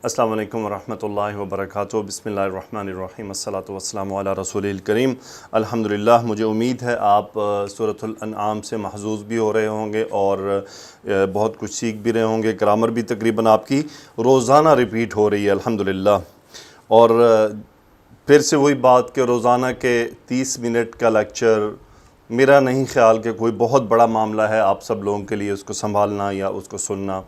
السلام علیکم ورحمۃ اللہ وبرکاتہ۔ بسم اللہ الرحمن الرحیم، الصلاۃ والسلام علی رسول الکریم۔ الحمدللہ، مجھے امید ہے آپ سورۃ الانعام سے محظوظ بھی ہو رہے ہوں گے اور بہت کچھ سیکھ بھی رہے ہوں گے۔ گرامر بھی تقریباً آپ کی روزانہ ریپیٹ ہو رہی ہے الحمدللہ۔ اور پھر سے وہی بات کہ روزانہ کے 30 منٹ کا لیکچر میرا نہیں خیال کہ کوئی بہت بڑا معاملہ ہے آپ سب لوگوں کے لیے اس کو سنبھالنا یا اس کو سننا۔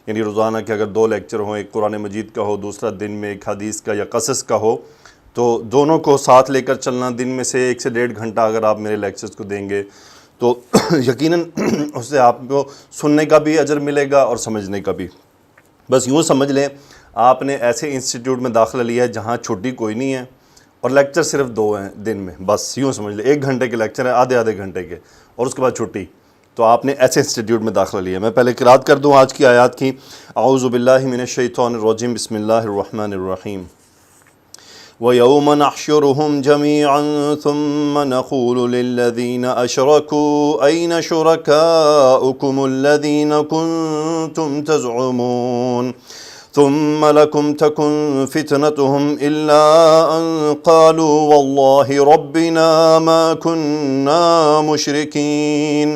یعنی روزانہ کے اگر 2 لیکچر ہوں، ایک قرآن مجید کا ہو، دوسرا دن میں ایک حدیث کا یا قصص کا ہو، تو دونوں کو ساتھ لے کر چلنا، دن میں سے 1 سے 1.5 گھنٹہ اگر آپ میرے لیکچرز کو دیں گے تو یقیناً اس سے آپ کو سننے کا بھی اجر ملے گا اور سمجھنے کا بھی۔ بس یوں سمجھ لیں آپ نے ایسے انسٹیٹیوٹ میں داخلہ لیا ہے جہاں چھٹی کوئی نہیں ہے اور لیکچر صرف 2 ہیں دن میں، بس یوں سمجھ لیں 1 گھنٹے کے لیکچر ہیں، آدھے گھنٹے کے، اور اس کے بعد چھٹی۔ تو آپ نے ایسے انسٹیٹیوٹ میں داخلہ لیا۔ میں پہلے قرات کر دوں آج کی آیات کی۔ اعوذ باللہ من الشیطان الرجیم، بسم اللہ الرحمن الرحیم۔ وَيَوْمَ نَحْشُرُهُمْ جَمِيعًا ثُمَّ نَقُولُ لِلَّذِينَ أَشْرَكُوا أَيْنَ شُرَكَاؤُكُمُ الَّذِينَ كُنتُمْ تَزْعُمُونَ ثم لكم تكن فتنتهم إلا أن قالوا والله ربنا ما كنا مشركين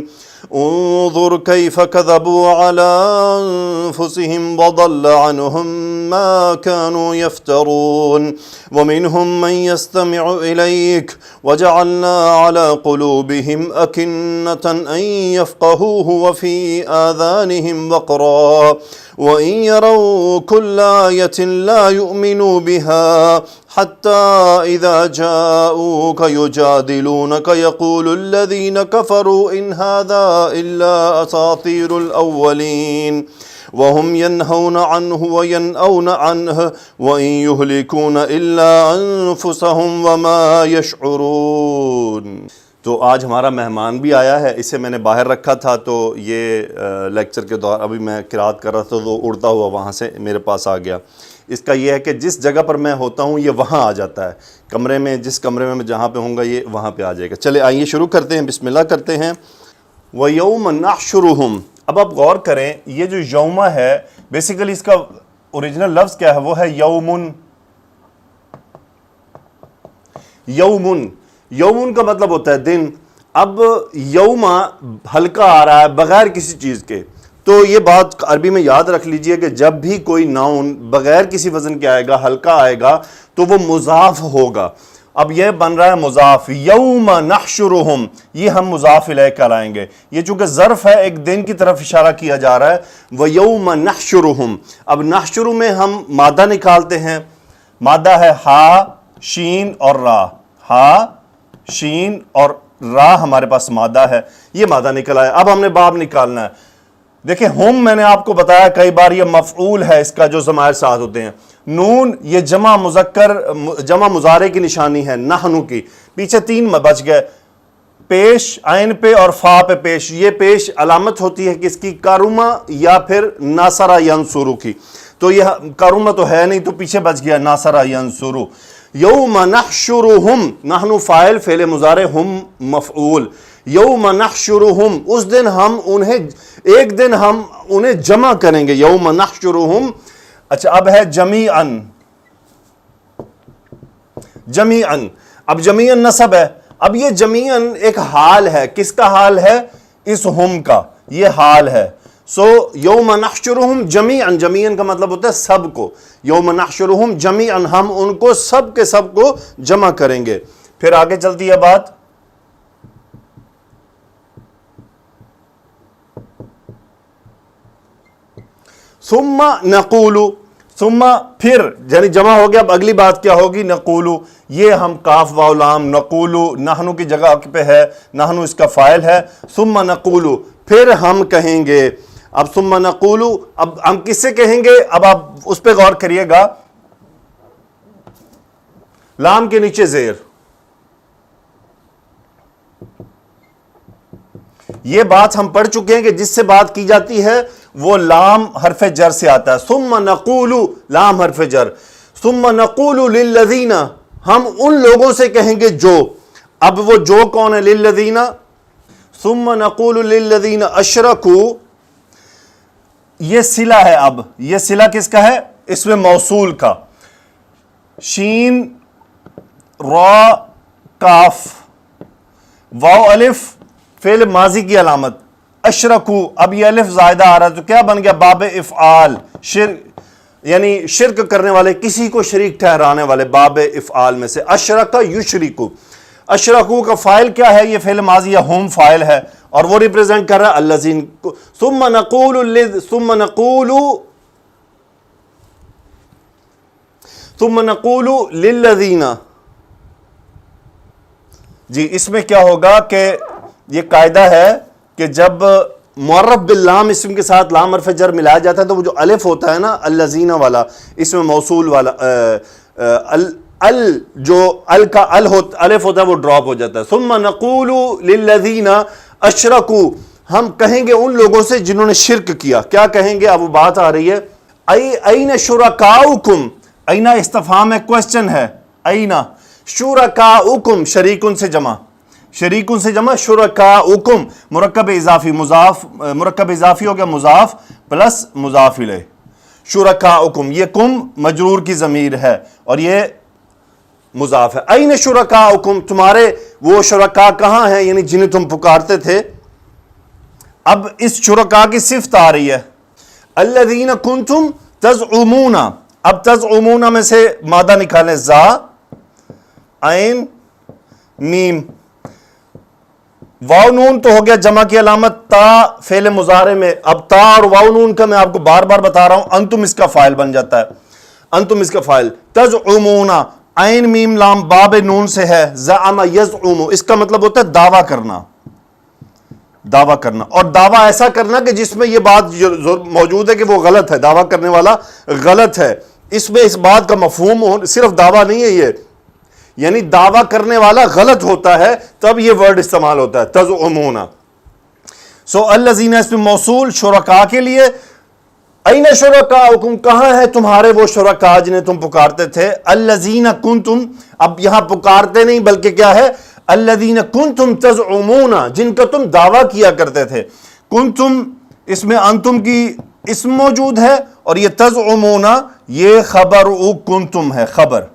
انظر كيف كذبوا على أنفسهم وضل عنهم ما كانوا يفترون ومنهم من يستمع إليك وجعلنا على قلوبهم أكنة أن يفقهوه وفي آذانهم وقرا وَإِن يَرَوْا كُلَّ آيَةٍ لَا يُؤْمِنُوا بِهَا حَتَّى إِذَا جَاءُوكَ يُجَادِلُونَكَ يَقُولُ الَّذِينَ كَفَرُوا إِنْ هَذَا إِلَّا أَسَاطِيرُ الْأَوَّلِينَ وَهُمْ يَنْهَوْنَ عَنْهُ وَيَنْأَوْنَ عَنْهُ وَإِن يُهْلِكُونَ إِلَّا أَنفُسَهُمْ وَمَا يَشْعُرُونَ۔ تو آج ہمارا مہمان بھی آیا ہے، اسے میں نے باہر رکھا تھا تو یہ لیکچر کے دور ابھی میں قرات کر رہا تھا تو اڑتا ہوا وہاں سے میرے پاس آ گیا۔ اس کا یہ ہے کہ جس جگہ پر میں ہوتا ہوں یہ وہاں آ جاتا ہے، کمرے میں، جس کمرے میں جہاں پہ ہوں گا یہ وہاں پہ آ جائے گا۔ چلے آئیے شروع کرتے ہیں، بسم اللہ کرتے ہیں۔ وَيَوْمَ نَحْشُرُهُمْ، اب آپ غور کریں یہ جو یوم ہے بیسیکلی اس کا اوریجنل لفظ کیا ہے؟ وہ ہے یومن۔ یومن، یومن کا مطلب ہوتا ہے دن۔ اب یوم ہلکا آ رہا ہے بغیر کسی چیز کے، تو یہ بات عربی میں یاد رکھ لیجئے کہ جب بھی کوئی ناؤن بغیر کسی وزن کے آئے گا، ہلکا آئے گا تو وہ مضاف ہوگا۔ اب یہ بن رہا ہے مضاف، یوم نحشرہم، یہ ہم مضاف الیہ کرائیں گے۔ یہ چونکہ ظرف ہے، ایک دن کی طرف اشارہ کیا جا رہا ہے۔ وَيَوْمَ نَحْشُرُهُمْ، اب نحشر میں ہم مادہ نکالتے ہیں، مادہ ہے ہا، شین اور را۔ ہا، شین اور را ہمارے پاس مادہ ہے، یہ مادہ نکل آیا۔ اب ہم نے باب نکالنا ہے۔ دیکھیں ہم، میں نے آپ کو بتایا کئی بار یہ مفعول ہے اس کا جو ضمائر ساتھ ہوتے ہیں۔ نون یہ جمع مذکر، جمع مضارع کی نشانی ہے، نحنو کی۔ پیچھے 3 بچ گئے، پیش عین پہ اور فا پہ پیش۔ یہ پیش علامت ہوتی ہے کس کی؟ کارما یا پھر ناصرہ ینصرو کی۔ تو یہ کارما تو ہے نہیں تو پیچھے بچ گیا ناصرہ ینصرو۔ یوم نحشرہم، نحن فاعل، فعل مضارع، ہم مفعول۔ یوم نحشرہم، اس دن ہم انہیں، ایک دن ہم انہیں جمع کریں گے۔ یوم نحشرہم، اچھا اب ہے جمیعاً، جمیعاً، اب جمیعاً نصب ہے۔ اب یہ جمیعاً ایک حال ہے، کس کا حال ہے؟ اس ہم کا، یہ حال ہے۔ سو یوم نحشرہم جمیعاً، جمیعاً کا مطلب ہوتا ہے سب کو۔ یوم نحشرہم جمیعاً، ہم ان کو سب کے سب کو جمع کریں گے۔ پھر آگے چلتی ہے بات، ثم نقول، ثم پھر، یعنی جمع ہو گیا۔ اب اگلی بات کیا ہوگی؟ نقول، یہ ہم کاف واو لام، نقول نحنو کی جگہ پہ ہے، نحنو اس کا فاعل ہے۔ ثم نقول، پھر ہم کہیں گے۔ اب ثم نقول، اب ہم کس سے کہیں گے؟ اب آپ اس پہ غور کریے گا، لام کے نیچے زیر، یہ بات ہم پڑھ چکے ہیں کہ جس سے بات کی جاتی ہے وہ لام حرف جر سے آتا ہے۔ ثم نقول، لام حرف جر۔ ثم نقول للذین، ہم ان لوگوں سے کہیں گے جو، اب وہ جو کون ہے؟ للذین۔ ثم نقول للذین اشرکوا، یہ صلہ ہے۔ اب یہ صلہ کس کا ہے؟ اسم موصول کا، شین را کاف واو الف فعل ماضی کی علامت، اشرکو اب یہ الف زائدہ آ رہا ہے تو کیا بن گیا؟ باب افعال، یعنی شرک کرنے والے، کسی کو شریک ٹھہرانے والے، باب افعال میں سے اشرک یشرکو۔ اشرکو کا فاعل کیا ہے؟ یہ فعل ماضی یا ہم فاعل ہے اور وہ ریپریزنٹ کر رہا ہے الذین۔ ثم نقول للذین، جی اس میں کیا ہوگا کہ یہ قاعدہ ہے کہ جب معرف باللام اسم کے ساتھ لام حرف جر ملایا جاتا ہے تو وہ جو الف ہوتا ہے نا الذین والا، اسم موصول والا، جو کا الف ہوتا ہے وہ ڈراپ ہو جاتا ہے۔ ثم نقول للذین اشرکوا، ہم کہیں گے ان لوگوں سے جنہوں نے شرک کیا، کیا کہیں گے؟ اب وہ بات آ رہی ہے این شرکاؤکم، اینا استفہام ہے، کوسچن ہے، اینا شرکاؤکم، شریکن سے جمع، شریکن سے جمع شرکاؤکم، مرکب اضافی، مضاف مرکب اضافی ہو گیا مضاف پلس مضاف الیہ، شرکاؤکم، یہ کم مجرور کی ضمیر ہے اور یہ مضاف ہے۔ این شرکاؤکم، تمہارے وہ شرکا کہاں ہیں، یعنی جنہیں تم پکارتے تھے۔ اب اس شرکا کی صفت آ رہی ہے الذین کنتم تزعمون، اب تزعمون میں سے مادہ نکالیں، زا عین میم، واو نون تو ہو گیا جمع کی علامت، تا فعل مضارع میں، اب تا اور واو نون کا میں آپ کو بار بار بتا رہا ہوں، انتم اس کا فاعل بن جاتا ہے، انتم اس کا فاعل، تزعمون عین میم لام باب نون سے ہے، زعم یزعم، اس کا مطلب ہوتا ہے دعویٰ کرنا، دعویٰ کرنا، اور دعویٰ ایسا کرنا کہ جس میں یہ بات موجود ہے کہ وہ غلط ہے، دعویٰ کرنے والا غلط ہے، اس میں اس بات کا مفہوم صرف دعویٰ نہیں ہے یہ، یعنی دعویٰ کرنے والا غلط ہوتا ہے تب یہ ورڈ استعمال ہوتا ہے تزعمون۔ سو الذین اس میں موصول شرکا کے لیے، این شرکاؤکم، کہاں ہے تمہارے وہ شرکا جنہیں تم پکارتے تھے، الذین کنتم، اب یہاں پکارتے نہیں بلکہ کیا ہے، الذین کنتم تزعمون، جن کا تم دعویٰ کیا کرتے تھے، کنتم اس میں انتم کی اسم موجود ہے اور یہ تزعمون یہ خبر او کنتم ہے، خبر،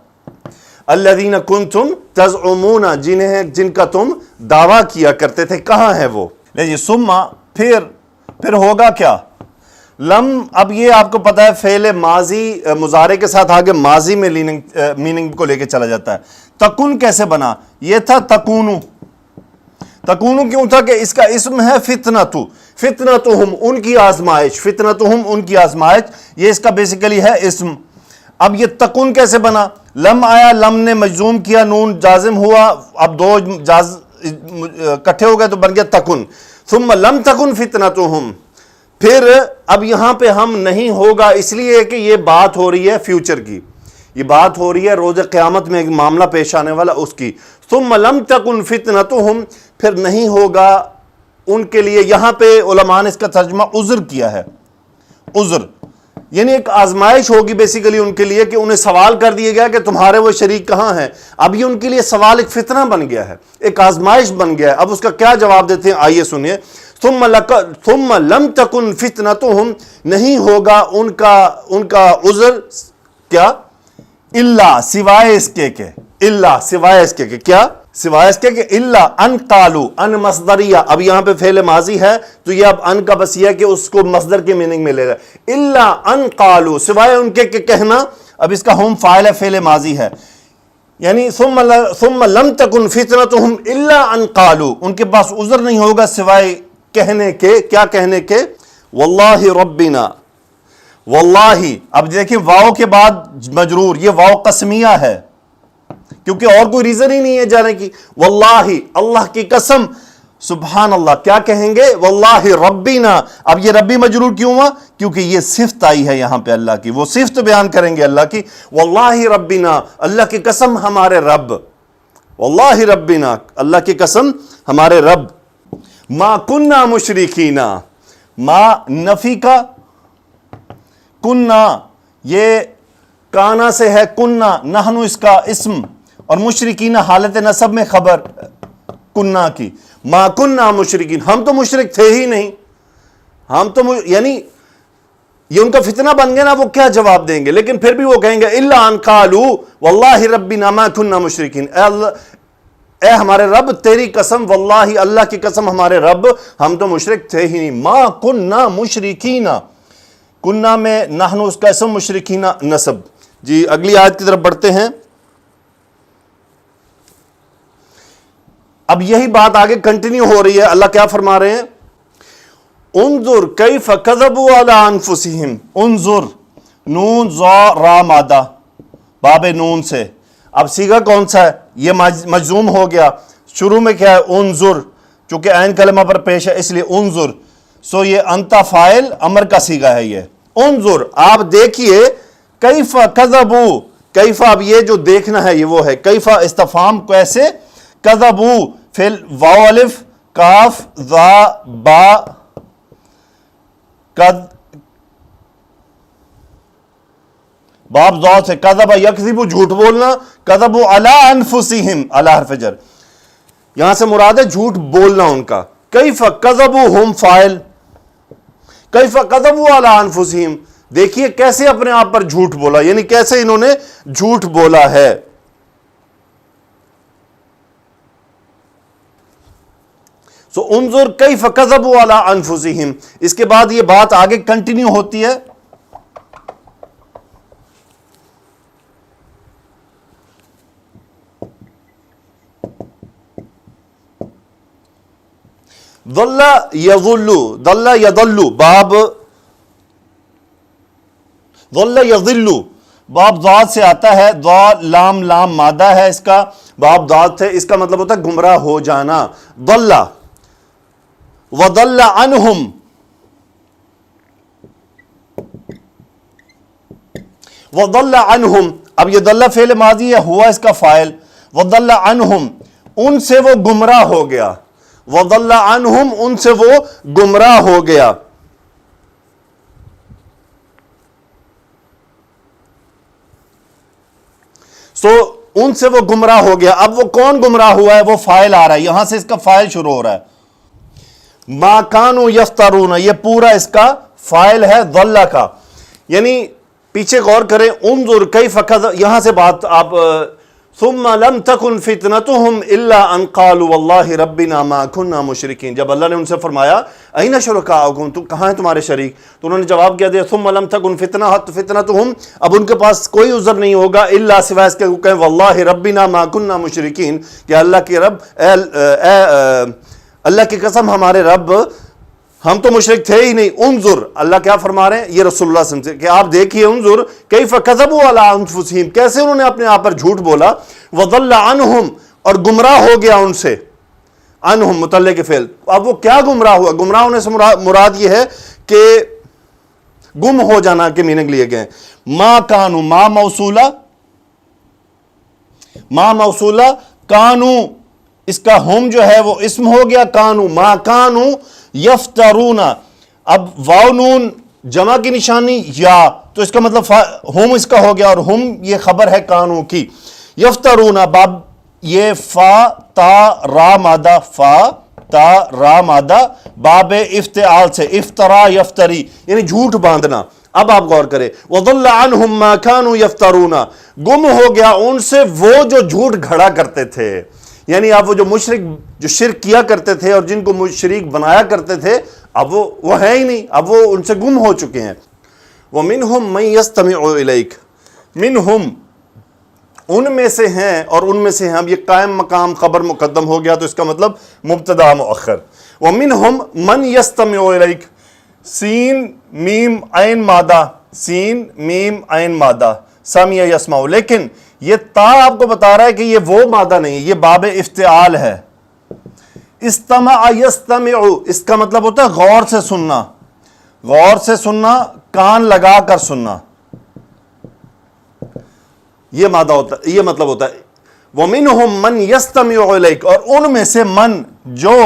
الذین کنتم تزعمون، جن کا تم دعویٰ کیا کرتے تھے، کہاں ہے وہ؟ لیجیے ثم پھر ہوگا کیا؟ لم، اب یہ آپ کو پتا ہے فعل ماضی مضارع کے ساتھ آگے ماضی میں میننگ کو لے کے چلا جاتا ہے۔ تکن کیسے بنا؟ یہ تھا تکونو، تکونو کیوں تھا کہ اس کا اسم ہے فتنتو، فتنتہم ان کی آزمائش، فتنتہم ان کی آزمائش، یہ اس کا بیسیکلی ہے اسم۔ اب یہ تکن کیسے بنا؟ لم آیا، لم نے مجزوم کیا، نون جازم ہوا، اب دو کٹھے ہو گئے تو بن گیا تکن، ثم لم تکن فتنتہم، پھر اب یہاں پہ ہم نہیں ہوگا، اس لیے کہ یہ بات ہو رہی ہے فیوچر کی، یہ بات ہو رہی ہے روز قیامت میں ایک معاملہ پیش آنے والا اس کی، ثم لم تکن فتنتہم، پھر نہیں ہوگا ان کے لیے، یہاں پہ علماء نے اس کا ترجمہ عذر کیا ہے، عذر یعنی ایک آزمائش ہوگی بیسیکلی ان کے لیے، کہ انہیں سوال کر دیا گیا کہ تمہارے وہ شریک کہاں ہیں، اب یہ ان کے لیے سوال ایک فتنہ بن گیا ہے، ایک آزمائش بن گیا ہے، اب اس کا کیا جواب دیتے ہیں آئیے سنیے، ثم لم تکن فتنتہم، نہیں ہوگا ان کا عذر، کیا؟ الا سوائے اس کے کہ، الا سوائے اس کے کہ، کیا سوائے اس کے کہ، الا ان قالو، ان مصدریہ، اب یہاں پہ فعل ماضی ہے تو یہ اب ان کا بس یہ ہے کہ اس کو مصدر کے میننگ میں لے رہا ہے، الا ان قالو، سوائے ان کے کہ کہنا، اب اس کا ہم فاعل ہے، فعل ماضی ہے، یعنی ثم لم تکن فتنتہم الا ان قالو، ان کے پاس عذر نہیں ہوگا سوائے کہنے کے، کیا کہنے کے، واللہ ربنا، واللہ، اب دیکھیں واو کے بعد مجرور، یہ واو قسمیہ ہے کیونکہ اور کوئی ریزن ہی نہیں ہے جانے کی، واللہ اللہ کی قسم، سبحان اللہ، کیا کہیں گے؟ واللہ ربنا، اب یہ ربی مجرور کیوں ہوا؟ کیونکہ یہ صفت آئی ہے یہاں پہ اللہ کی، وہ صفت بیان کریں گے اللہ کی، واللہ ربنا، اللہ کی قسم ہمارے رب، واللہ ربنا، اللہ کی قسم ہمارے رب، ما کننا مشرکین، ما نفی کا، کننا یہ کانا سے ہے، کننا نحنو اس کا اسم، اور مشرکین حالت نصب میں خبر کننا کی، ما کننا مشرکین، ہم تو مشرک تھے ہی نہیں، ہم تو یعنی یہ ان کا فتنہ بن گیا نا، وہ کیا جواب دیں گے؟ لیکن پھر بھی وہ کہیں گے الا ان قالوا واللہ ربنا ما كنا مشرکین، اے ہمارے رب تیری قسم، واللہ اللہ کی قسم ہمارے رب ہم تو مشرک تھے ہی نہیں. ما كنا مشرکین، کنہ میں نحن اس کا اسم، مشرکین نسب. جی اگلی آیت کی طرف بڑھتے ہیں. اب یہی بات آگے کنٹینیو ہو رہی ہے. اللہ کیا فرما رہے ہیں؟ انظر کیف کذبوا علی انفسہم. انظر، نون ذا را مادہ، باب نون سے. اب صیغہ کون سا ہے؟ یہ مجزوم ہو گیا. شروع میں کیا ہے؟ انظر، چونکہ عین کلمہ پر پیش ہے اس لیے انظر. سو یہ انتا فاعل امر کا صیغہ ہے. یہ انظر، آپ دیکھیے. کیف کذبوا، کیف، اب یہ جو دیکھنا ہے یہ وہ ہے. کیف استفہام کیسے، کذبوا فعل واو الف کاف ذا با باب ذات سے، کذب یکذب جھوٹ بولنا، کذب علی انفسہم، علی حرف جر، یہاں سے مراد ہے جھوٹ بولنا ان کا. کیف کذبوا ہم فاعل، کیف کذبوا علی انفسہم، دیکھیے کیسے اپنے آپ پر جھوٹ بولا، یعنی کیسے انہوں نے جھوٹ بولا ہے. سو انظر کیف کذبوا علی انفسہم. اس کے بعد یہ بات آگے کنٹینیو ہوتی ہے. ضل یضل، ضل یضل، باب ضل یضل باب ذات سے آتا ہے. لام لام مادہ ہے اس کا، باب ذات ہے، اس کا مطلب ہوتا ہے گمراہ ہو جانا. ضل وضل عنہم، وضل عنہم، اب یہ ضل فعل ماضی ہے، ہوا اس کا فاعل. وضل عنہم، ان سے وہ گمراہ ہو گیا. وضل عنہم، ان سے وہ گمراہ ہو گیا. سو ان سے وہ گمراہ ہو گیا. اب وہ کون گمراہ ہوا ہے؟ وہ فاعل آ رہا ہے، یہاں سے اس کا فاعل شروع ہو رہا ہے. ما کانوا یفترون، یہ پورا اس کا فاعل ہے ضل کا. یعنی پیچھے غور کریں، انظر کیف کذب، یہاں سے بات آپ ثم لم تکن فتنتهم الا ان قالوا واللہ ربنا ما كنا مشرکین. جب اللہ نے ان سے فرمایا این شرکاؤکم، تو کہاں ہیں تمہارے شریک، تو انہوں نے جواب کیا دیا ثم لم تکن فتنتهم، اب ان کے پاس کوئی عذر نہیں ہوگا الا سوائے اس کے کہ واللہ ربنا ما كنا مشرکین، کہ اللہ کے رب، اللہ کی قسم ہمارے رب ہم تو مشرک تھے ہی نہیں. انظر، اللہ کیا فرما رہے ہیں؟ یہ رسول اللہ صلی اللہ علیہ وسلم سے کہ آپ دیکھیے، انظر کیف کذبوا علی انفسہم، کیسے انہوں نے اپنے آپ پر جھوٹ بولا. وضل عنہم، اور گمراہ ہو گیا ان سے. عنہم متعلق فعل. اب وہ کیا گمراہ ہوا؟ گمراہ ہونے سے مراد یہ ہے کہ گم ہو جانا کے میننگ لیے گئے. ما کانو، ما موصولہ، ما موصولہ، کانو اس کا ہم جو ہے وہ اسم ہو گیا. کانو، ما کانو یفترون، اب واو نون جمع کی نشانی یا، تو اس کا مطلب ہم اس کا ہو گیا، اور ہم یہ خبر ہے کانو کی. یفترون، باب یہ فا تا را مادہ، فا تا را مادہ باب افتعال سے، افترا یفتری، یعنی جھوٹ باندھنا. اب آپ غور کریں، وضل عنہم ما کانوا یفترون، گم ہو گیا ان سے وہ جو جھوٹ گھڑا کرتے تھے. یعنی اب وہ جو مشرک جو شرک کیا کرتے تھے اور جن کو مشرک بنایا کرتے تھے، اب وہ ہے ہی نہیں، اب وہ ان سے گم ہو چکے ہیں. وَمِنْهُمْ مَنْ يَسْتَمِعُ إِلَيْكَ، مِنْهُمْ ان میں سے ہیں، اور ان میں سے ہیں. اب یہ قائم مقام خبر مقدم ہو گیا تو اس کا مطلب مبتدا مؤخر. وَمِنْهُمْ مَنْ يَسْتَمِعُ إِلَيْكَ، سین میم عین مادہ، سین میم عین مادہ، سامع یسمع. لیکن یہ تا آپ کو بتا رہا ہے کہ یہ وہ مادہ نہیں، یہ باب افتعال ہے. استمع یستمع، اس کا مطلب ہوتا ہے غور سے سننا، غور سے سننا، کان لگا کر سننا، یہ مادہ ہوتا ہے، یہ مطلب ہوتا ہے. وَمِنْهُمْ مَنْ يَسْتَمِعُ إِلَيْكَ، اور ان میں سے من جو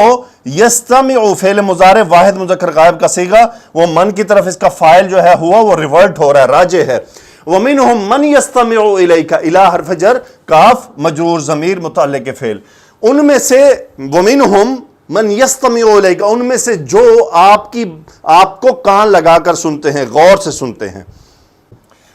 یستمع فعل مضارع واحد مذکر غائب کا صیغہ، وہ من کی طرف اس کا فاعل جو ہے ہوا وہ ریورٹ ہو رہا ہے، راجع ہے. وَمِنْهُمْ مَنْ يَسْتَمِعُ إِلَيْكَ، الہ حرف جر، کاف مجرور ضمیر متعلق فعل. ان میں سے وَمِنْهُمْ من یستمع الیک، ان میں سے جو آپ کو کان لگا کر سنتے ہیں، غور سے سنتے ہیں.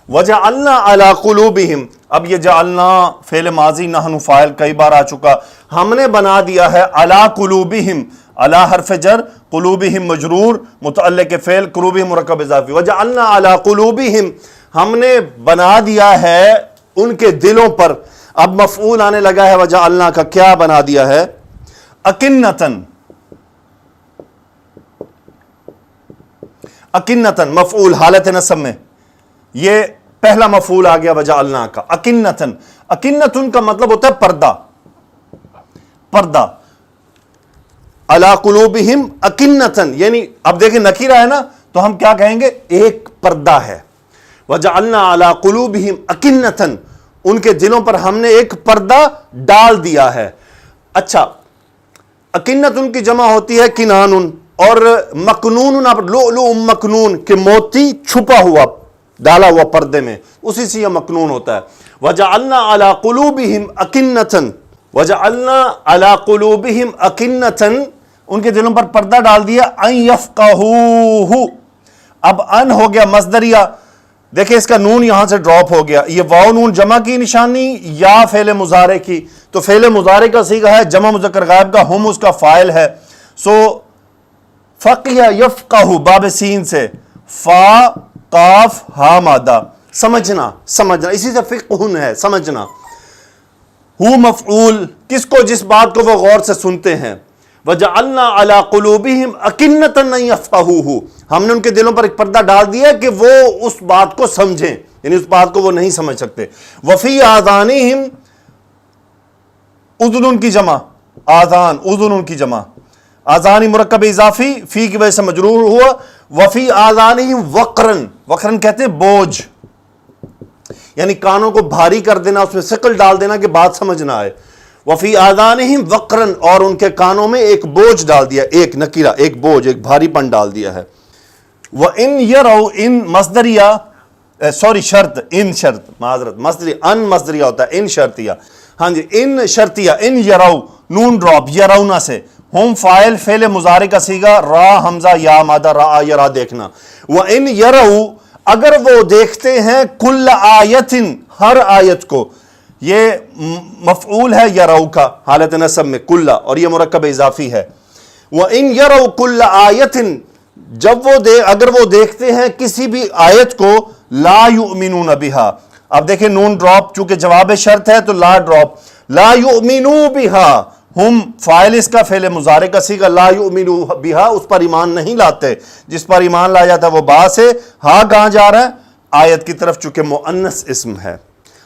وجعلنا علی قلوبہم، اب یہ جعلنا فعل ماضی نحن فاعل کئی بار آ چکا، ہم نے بنا دیا ہے علی قلوبہم، علی حرف جر، قلوبہم مجرور، متعلق فعل، قلوبہم مرکب اضافی. وجعلنا علی قلوبہم، ہم نے بنا دیا ہے ان کے دلوں پر. اب مفعول آنے لگا ہے وجعلنا کا، کیا بنا دیا ہے؟ اکنتن، اکنتن مفعول حالت نصب میں، یہ پہلا مفعول آ گیا وجعلنا کا. اکنتن، اکنتن کا مطلب ہوتا ہے پردہ، پردہ. علی قلوبہم اکنتن، یعنی اب دیکھیں نکیرہ ہے نا تو ہم کیا کہیں گے؟ ایک پردہ ہے. وجعلنا علی قلوبہم اکنتن، ان کے دلوں پر ہم نے ایک پردہ ڈال دیا ہے. اچھا، اکنتن کی جمع ہوتی ہے کنان، اور مکنون، لؤلؤ مکنون کہ موتی چھپا ہوا، ڈالا ہوا پردے میں، اسی سے یہ مکنون ہوتا ہے. وجعلنا علی قلوبہم اکنتن، وجعلنا علی قلوبہم اکنتن، ان کے دلوں پر پردہ ڈال دیا. ان یفقہوہ، اب ان ہو گیا مصدریہ، دیکھیں اس کا نون یہاں سے ڈراپ ہو گیا. یہ واو نون جمع کی نشانی یا فعل مضارع کی؟ تو فعل مضارع کا صیغہ ہے، جمع مذکر غائب کا، ہم اس کا فاعل ہے. سو فقہ یفقہ باب سین سے، فا قاف ہا مادہ، سمجھنا، سمجھنا، اسی سے فقہ ہے سمجھنا. ہو مفعول کس کو؟ جس بات کو وہ غور سے سنتے ہیں. وجعلنا علی قلوبہم اکنۃ ان یفقہوہ، ہم نے ان کے دلوں پر ایک پردہ ڈال دیا کہ وہ اس بات کو سمجھیں، یعنی اس بات کو وہ نہیں سمجھ سکتے. وفی آذانہم، اذن کی جمع، آذان، اذن کی جمع، آذانی مرکب اضافی، فی کی وجہ سے مجرور ہوا. وفی آذانہم وقرن، وقرن کہتے ہیں بوجھ، یعنی کانوں کو بھاری کر دینا، اس میں ثقل ڈال دینا کہ بات سمجھ نہ آئے. وفی آذانہم وقرن، اور ان کے کانوں میں ایک بوجھ ڈال دیا، ایک نکیرہ، ایک بوجھ، ایک بھاری پن ڈال دیا ہے. وَإِن يَرَوْا، ان مصدریہ، سوری شرط، ان شرط، معذرت، مصدری ان مصدریہ ہوتا ہے، ان شرطیہ، ہاں جی، ان شرطیہ. ان یرو، نون ڈراپ، یرونا سے، ہم فاعل فعل مضارع کا صیغہ، را حمزہ یا مادہ، را یرا دیکھنا. وَإِن يَرَوْا، اگر وہ دیکھتے ہیں، کل آیتن، ہر آیت کو، یہ مفعول ہے یرو کا حالت نصب میں، کل، اور یہ مرکب اضافی ہے. وَإِن يَرَوْا كُلَّ آیَةٍ، جب اگر وہ دیکھتے ہیں کسی بھی آیت کو، لا یؤمنون بہا. اب دیکھیں نون ڈراپ، چونکہ جواب شرط ہے تو لا ڈراپ. لا یؤمنون بہا، ہم فاعل اس کا فعل مضارع کا صیغہ، لا یؤمنون بہا، اس پر ایمان نہیں لاتے. جس پر ایمان لایا جاتا ہے وہ با سے، ہاں کہاں جا رہا ہے؟ آیت کی طرف، چونکہ مؤنث اسم ہے.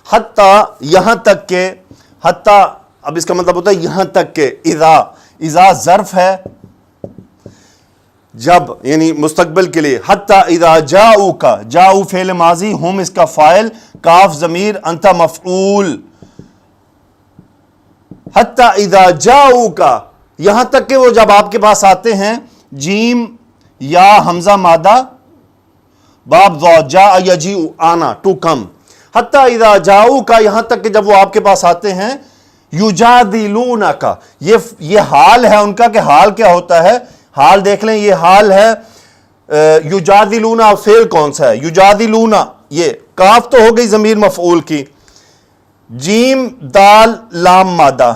حتیٰ، یہاں تک کہ، حتیٰ اب اس کا مطلب ہوتا ہے یہاں تک کہ. اذا ظرف ہے، جب، یعنی مستقبل کے لیے. حتیٰ اذا جاؤک، جاؤ فعل ماضی، ہم اس کا فاعل، کاف ضمیر، انت مفعول. حتیٰ اذا جاؤک، یہاں تک کہ وہ جب آپ کے پاس آتے ہیں. جیم یا حمزہ مادہ، باب ضا، جاء یجیء، آنا، ٹو کم. حتیٰ اذا جاؤک، یہاں تک کہ جب وہ آپ کے پاس آتے ہیں. یجادلونک، یہ حال ہے ان کا، کہ حال کیا ہوتا ہے؟ حال دیکھ لیں، یہ حال ہے. یجادلون، فعل کون سا ہے؟ یجادلون، یہ کاف تو ہو گئی ضمیر مفعول کی، جیم دال لام مادہ.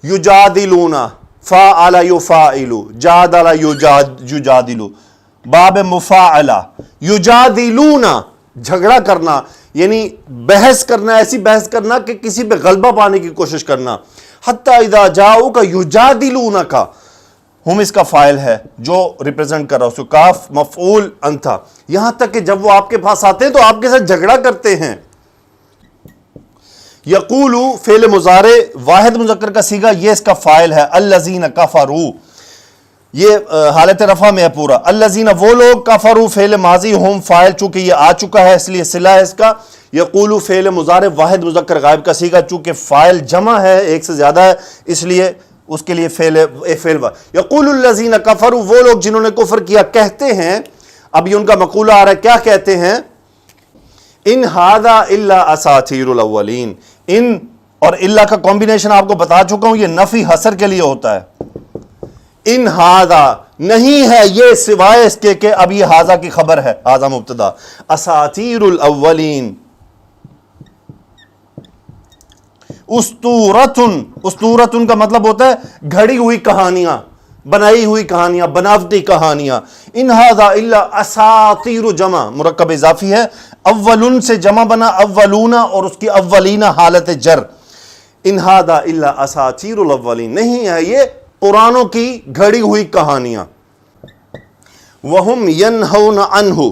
یجادلون، فاعل یفاعل، جادل یجادل، باب مفاعلہ. یجادلون، جھگڑا کرنا، یعنی بحث کرنا، ایسی بحث کرنا کہ کسی پہ غلبہ پانے کی کوشش کرنا. حتیٰ اذا جاؤک یجادلونک، ہم اس کا فاعل ہے جو ریپرزنٹ کر رہا ہے، کاف مفعول انتھا. یہاں تک کہ جب وہ آپ کے پاس آتے ہیں تو آپ کے ساتھ جھگڑا کرتے ہیں. یقولو فعل مضارع واحد مذکر کا صیغہ، یہ اس کا فاعل ہے. الذین کفروا، یہ حالت رفع میں ہے پورا. الذین، وہ لوگ، کفروا فعل ماضی، ہم فاعل، چونکہ یہ آ چکا ہے اس لیے صلہ ہے اس کا. یقولو فعل مضارع واحد مذکر غائب کا صیغہ، چونکہ فاعل جمع ہے، ایک سے زیادہ ہے، اس لیے اس کے لیے فعل. یقول الذین کفروا، وہ لوگ جنہوں نے کفر کیا کہتے ہیں. اب یہ ان کا مقولہ آ رہا ہے، کیا کہتے ہیں؟ ان ھذا الا اساطیر الاولین، ان اور الا کا کمبینیشن آپ کو بتا چکا ہوں، یہ نفی حصر کے لیے ہوتا ہے. ان ہاذا نہیں ہے یہ سوائے اس کے کہ اب یہ ہاذا کی خبر ہے، ہاذا مبتدا، اساطیر الاولین، اسطورتن، اسطورتن کا مطلب ہوتا ہے گھڑی ہوئی کہانیاں، بنائی ہوئی کہانیاں، بناوٹی کہانیاں. ان ھذا الا اساطیر، جمع مرکب اضافی ہے، اولن سے جمع بنا اولون اور اس کی اولین حالت جر. ان ھذا الا اساطیر الاولین، نہیں ہے یہ پرانوں کی گھڑی ہوئی کہانیاں. وہم ینہون عنہ،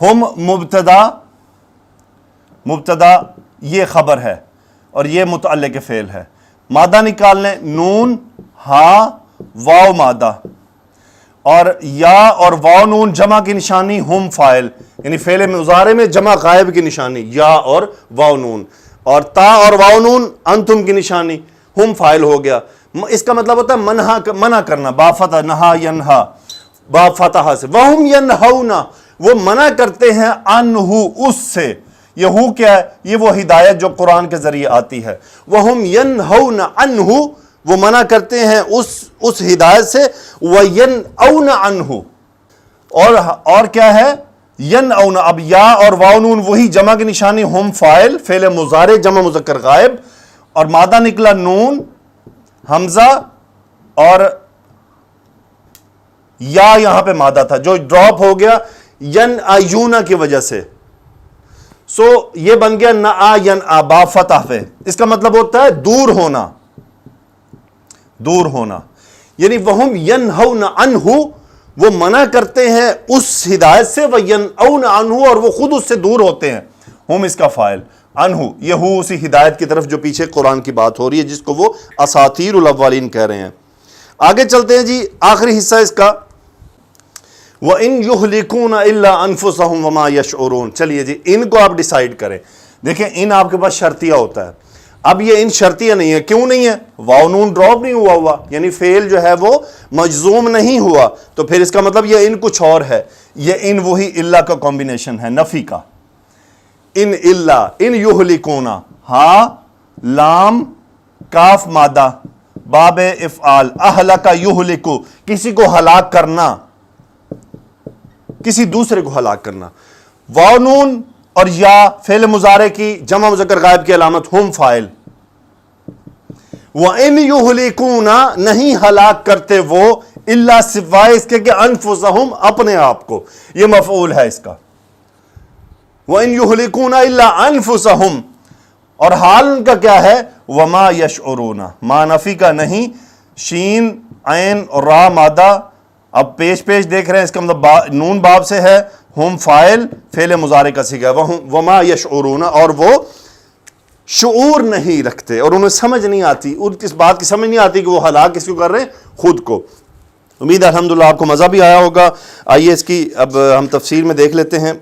ہم مبتدا یہ خبر ہے اور یہ متعلق فعل ہے. مادہ نکال لیں، نون ہا واو مادہ، اور یا اور واو نون جمع کی نشانی، ہم فاعل، یعنی فعل مضارع میں جمع غائب کی نشانی یا اور واو نون، اور تا اور واو نون انتم کی نشانی، ہم فاعل ہو گیا. اس کا مطلب ہوتا ہے منع کرنا، با فتح، نہا ینہا، با فتح سے. وہم ینہون، وہ منع کرتے ہیں، عنہ اس سے. یہ ہو کیا ہے؟ یہ وہ ہدایت جو قرآن کے ذریعے آتی ہے. وہم ینہون عنہ، وہ منع کرتے ہیں اس ہدایت سے. وینأون عنہ، اور کیا ہے؟ ینأون. اب یا اور واو نون وہی جمع کی نشانی، ہم فاعل، فعل مضارع جمع مذکر غائب، اور مادہ نکلا نون حمزہ اور یا یہاں پہ مادہ تھا جو ڈراپ ہو گیا ینأیون کی وجہ سے. سو یہ بن گیا نآ ینآ با فتح پہ. اس کا مطلب ہوتا ہے دور ہونا، دور ہونا. یعنی وہم ینہون عنہ، وہ منع کرتے ہیں اس ہدایت سے، وینأون عنہ، اور وہ خود اس سے دور ہوتے ہیں. ہم اس کا فاعل، عنہ یہ ہو اسی ہدایت کی طرف جو پیچھے قرآن کی بات ہو رہی ہے، جس کو وہ اساطیر الاولین کہہ رہے ہیں. آگے چلتے ہیں جی، آخری حصہ اس کا، وَإِن يُهْلِكُونَ إِلَّا أَنفُسَهُمْ وَمَا يَشْعُرُونَ. چلیے جی، ان کو آپ ڈیسائیڈ کریں. دیکھیں ان آپ کے پاس شرطیہ ہوتا ہے. اب یہ ان شرطیہ نہیں ہے. کیوں نہیں ہے؟ واو نون ڈراپ نہیں ہوا، یعنی فعل جو ہے وہ مجزوم نہیں ہوا، تو پھر اس کا مطلب یہ ان کچھ اور ہے. یہ ان وہی الا کا کمبینیشن ہے، نفی کا. ان الا، ان یہلکون، ہا لام کاف مادہ، باب افعال، اہلک یہلکو، کسی کو ہلاک کرنا، کسی دوسرے کو ہلاک کرنا. واو نون اور یا فعل مضارع کی جمع مذکر غائب کی علامت، ہم فاعل. وَإِن يُهْلِكُونَ، نہیں ہلاک کرتے وہ، الا سوائے اس کے کہ انفسہم، اپنے آپ کو. یہ مفعول ہے اس کا. وَإِن يُهْلِكُونَ إِلَّا أَنفُسَهُمْ، اور حال ان کا کیا ہے؟ وما یشعرون، ما نفی کا نہیں، شین عین اور را مادہ. اب پیش دیکھ رہے ہیں، اس کا مطلب نون باب سے ہے، ہم فاعل، فعل مضارع کا صیغہ، وما یشعرون، اور وہ شعور نہیں رکھتے اور انہیں سمجھ نہیں آتی، ان کی اس بات کی سمجھ نہیں آتی کہ وہ ہلاک کس کو کر رہے ہیں؟ خود کو. امید ہے الحمدللہ آپ کو مزہ بھی آیا ہوگا. آئیے اس کی اب ہم تفسیر میں دیکھ لیتے ہیں.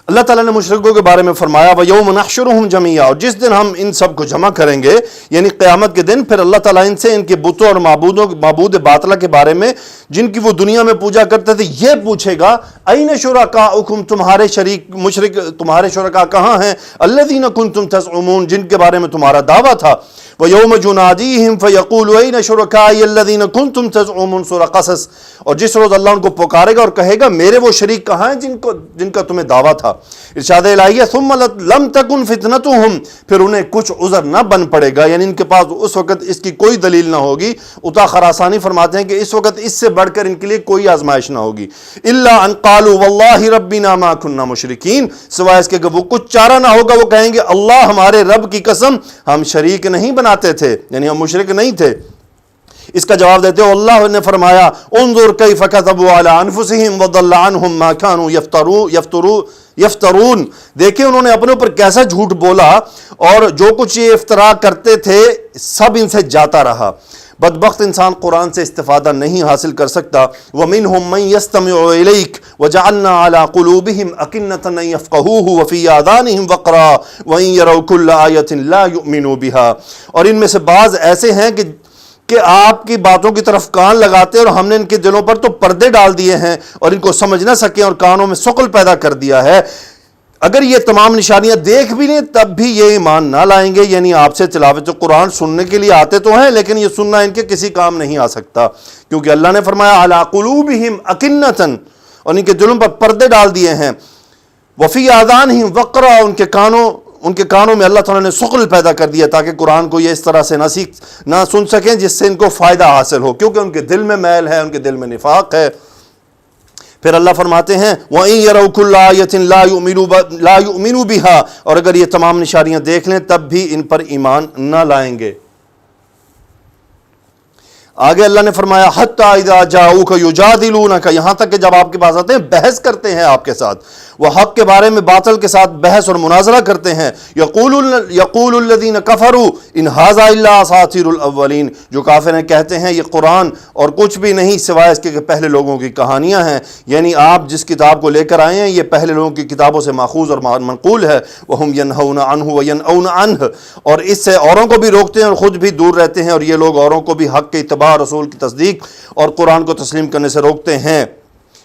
اللہ تعالیٰ نے مشرکوں کے بارے میں فرمایا، وَيَوْمَ نَحْشُرُهُمْ جَمِيعًا، اور جس دن ہم ان سب کو جمع کریں گے، یعنی قیامت کے دن. پھر اللہ تعالیٰ ان سے ان کے بتوں اور معبود باطلہ کے بارے میں جن کی وہ دنیا میں پوجا کرتے تھے یہ پوچھے گا، أَيْنَ شُرَكَاؤُكُمْ، تمہارے شریک مشرک، تمہارے شرکاء کہاں ہیں؟ الَّذِينَ كُنْتُمْ تَزْعُمُونَ، جن کے بارے میں تمہارا دعویٰ تھا. وَيَوْمَ يُنَادِيهِمْ فَيَقُولُ أَيْنَ شُرَكَائِيَ الَّذِينَ كُنْتُمْ تَزْعُمُونَ، سورہ قصص. اور جس روز اللہ ان کو پکارے گا اور کہے گا میرے وہ شریک کہاں ہیں جن کا تمہیں دعویٰ تھا. ارشاد الہی ہے، ثُمَّ لَمْ تَكُنْ فِتْنَتُهُمْ، پھر انہیں کچھ عذر نہ بن پڑے گا، یعنی ان کے پاس اس وقت اس کی کوئی دلیل نہ ہوگی. عطا خراسانی فرماتے ہیں کہ اس وقت اس سے بڑھ کر ان کے لیے کوئی آزمائش نہ ہوگی. إِلَّا أَنْ قَالُوا وَاللَّهِ رَبِّنَا مَا كُنَّا مُشْرِكِينَ، سوائے اس کے کہ وہ کچھ چارہ نہ ہوگا، وہ کہیں گے اللہ ہمارے رب کی قسم ہم شریک نہیں بناتے تھے، یعنی ہم مشرک نہیں تھے. اس کا جواب دیتے ہو اللہ نے فرمایا، انظر کیف کذبوا علی انفسہم وضل عنہم ما كانوا یفترون، دیکھیں انہوں نے اپنے اوپر کیسا جھوٹ بولا اور جو کچھ یہ افترا کرتے تھے سب ان سے جاتا رہا. بدبخت انسان قرآن سے استفادہ نہیں حاصل کر سکتا. وَمِنْهُمْ مَنْ يَسْتَمِعُ إِلَيْكَ وَجَعَلْنَا عَلَىٰ قُلُوبِهِمْ أَكِنَّةً أَن يَفْقَهُوهُ وَفِي آذَانِهِمْ وَقْرًا وَإِن يَرَوْا كُلَّ آيَةٍ لَا يُؤْمِنُوا بِهَا، اور ان میں سے بعض ایسے ہیں کہ آپ کی باتوں کی طرف کان لگاتے اور ہم نے ان کے دلوں پر تو پردے ڈال دیے ہیں اور ان کو سمجھ نہ سکیں اور کانوں میں ثقل پیدا کر دیا ہے. اگر یہ تمام نشانیاں دیکھ بھی لیں تب بھی یہ ایمان نہ لائیں گے، یعنی آپ سے تلاوت قرآن سننے کے لیے آتے تو ہیں لیکن یہ سننا ان کے کسی کام نہیں آ سکتا، کیونکہ اللہ نے فرمایا علی قلوبہم اکنۃ، اور ان کے دلوں پر پردے ڈال دیے ہیں، وفی آذانہم وقرا، ان کے کانوں میں اللہ تعالیٰ نے ثقل پیدا کر دیا تاکہ قرآن کو یہ اس طرح سے نہ سن سکیں جس سے ان کو فائدہ حاصل ہو، کیونکہ ان کے دل میں میل ہے، ان کے دل میں نفاق ہے۔ پھر اللہ فرماتے ہیں وَإِن يَرَوْا كُلَّ آيَةٍ لَا يُؤْمِنُوا بِهَا، اور اگر یہ تمام نشانیاں دیکھ لیں تب بھی ان پر ایمان نہ لائیں گے۔ آگے اللہ نے فرمایا حَتَّى إِذَا جَاءُوكَ يُجَادِلُونَكَ، یہاں تک کہ جب آپ کے پاس آتے ہیں بحث کرتے ہیں آپ کے ساتھ، وہ حق کے بارے میں باطل کے ساتھ بحث اور مناظرہ کرتے ہیں، یقول الذین کفروا ان ھذا الا اساطیر الاولین، جو کافر ہیں کہتے ہیں یہ قرآن اور کچھ بھی نہیں سوائے اس کے کہ پہلے لوگوں کی کہانیاں ہیں، یعنی آپ جس کتاب کو لے کر آئے ہیں یہ پہلے لوگوں کی کتابوں سے ماخوذ اور منقول ہے، وہم ینہون عنہ وینأون عنہ، اور اس سے اوروں کو بھی روکتے ہیں اور خود بھی دور رہتے ہیں، اور یہ لوگ اوروں کو بھی حق کے اتباع، رسول کی تصدیق اور قرآن کو تسلیم کرنے سے روکتے ہیں۔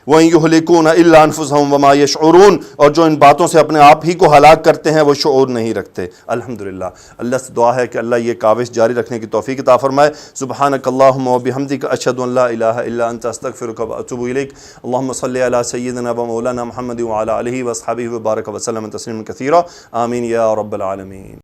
وَإِن يُهْلِكُونَ إِلَّا أَنفُسَهُمْ وَمَا يَشْعُرُونَ، اور جو ان باتوں سے اپنے آپ ہی کو ہلاک کرتے ہیں وہ شعور نہیں رکھتے۔ الحمدللہ، اللہ سے دعا ہے کہ اللہ یہ کاوش جاری رکھنے کی توفیق عطا فرمائے۔ سبحانک اللہم وبحمدک، اشہد ان لا الہ الا انت، استغفرک واتوب الیک۔ اللہم صلی علی سیدنا و مولانا محمد وعلی آلہ واصحابہ وبارک وسلم تسلیما کثیرا، آمین یا رب العالمین۔